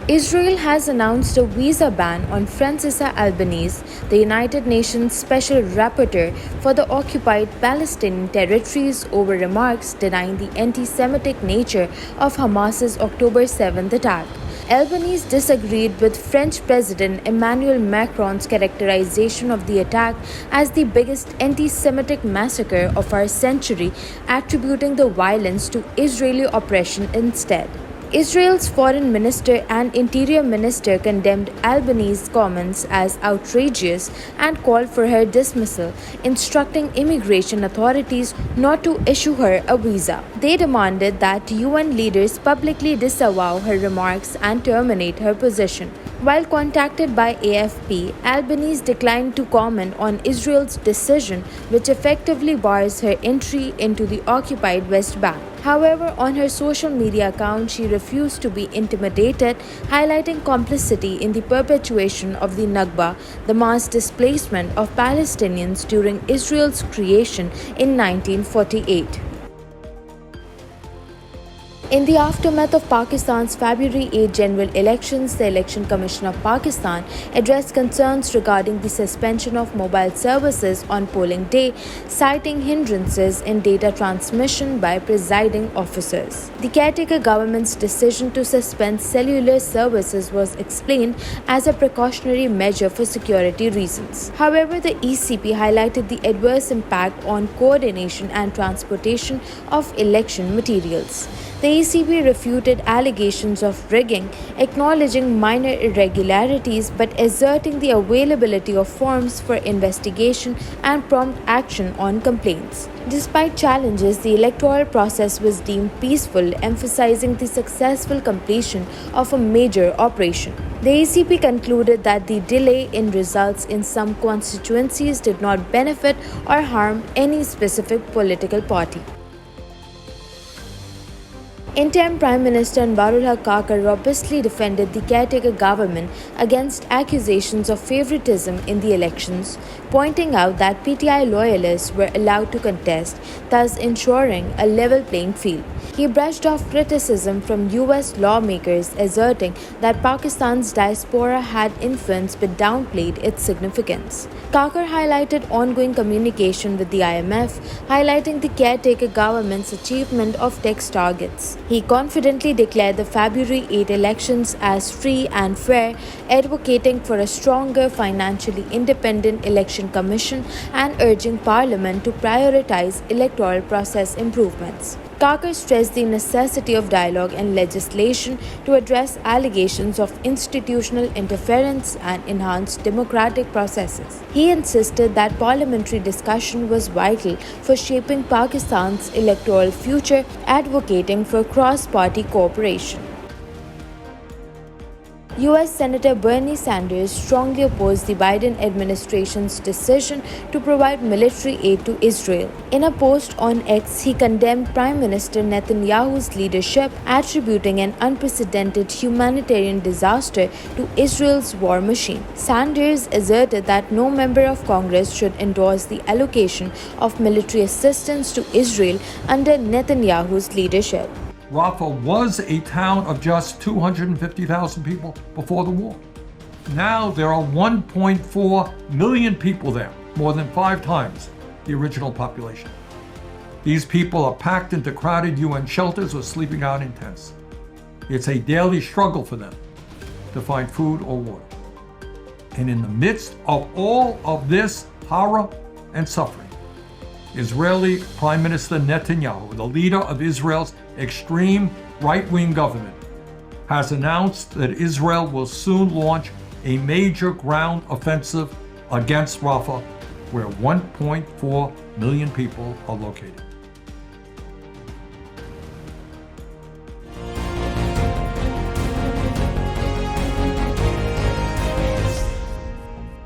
Israel has announced a visa ban on Francisca Albanese, the United Nations Special Rapporteur for the occupied Palestinian territories, over remarks denying the anti-Semitic nature of Hamas's October 7th attack. Albanese disagreed with French President Emmanuel Macron's characterization of the attack as the biggest anti-Semitic massacre of our century, attributing the violence to Israeli oppression instead. Israel's foreign minister and interior minister condemned Albanese's comments as outrageous and called for her dismissal, instructing immigration authorities not to issue her a visa. They demanded that UN leaders publicly disavow her remarks and terminate her position. While contacted by AFP, Albanese declined to comment on Israel's decision, which effectively bars her entry into the occupied West Bank. However, on her social media account, she refused to be intimidated, highlighting complicity in the perpetuation of the Nakba, the mass displacement of Palestinians during Israel's creation in 1948. In the aftermath of Pakistan's February 8 general elections, the Election Commission of Pakistan addressed concerns regarding the suspension of mobile services on polling day, citing hindrances in data transmission by presiding officers. The caretaker government's decision to suspend cellular services was explained as a precautionary measure for security reasons. However, the ECP highlighted the adverse impact on coordination and transportation of election materials. The ECB refuted allegations of rigging, acknowledging minor irregularities but asserting the availability of forms for investigation and prompt action on complaints. Despite challenges, the electoral process was deemed peaceful, emphasizing the successful completion of a major operation. The ECP concluded that the delay in results in some constituencies did not benefit or harm any specific political party. Interim Prime Minister Anwarul Kakar robustly defended the caretaker government against accusations of favoritism in the elections, pointing out that PTI loyalists were allowed to contest, thus ensuring a level playing field. He brushed off criticism from US lawmakers, asserting that Pakistan's diaspora had influence but downplayed its significance. Kakar highlighted ongoing communication with the IMF, highlighting the caretaker government's achievement of tax targets. He confidently declared the February 8 elections as free and fair, advocating for a stronger financially independent election commission and urging Parliament to prioritize electoral process improvements. Kakar stressed the necessity of dialogue and legislation to address allegations of institutional interference and enhance democratic processes. He insisted that parliamentary discussion was vital for shaping Pakistan's electoral future, advocating for cross-party cooperation. US Senator Bernie Sanders strongly opposed the Biden administration's decision to provide military aid to Israel. In a post on X, he condemned Prime Minister Netanyahu's leadership, attributing an unprecedented humanitarian disaster to Israel's war machine. Sanders asserted that no member of Congress should endorse the allocation of military assistance to Israel under Netanyahu's leadership. Rafah was a town of just 250,000 people before the war. Now there are 1.4 million people there, more than 5 times the original population. These people are packed into crowded UN shelters or sleeping out in tents. It's a daily struggle for them to find food or water. And in the midst of all of this horror and suffering, Israeli Prime Minister Netanyahu, the leader of Israel's extreme right-wing government, has announced that Israel will soon launch a major ground offensive against Rafah, where 1.4 million people are located.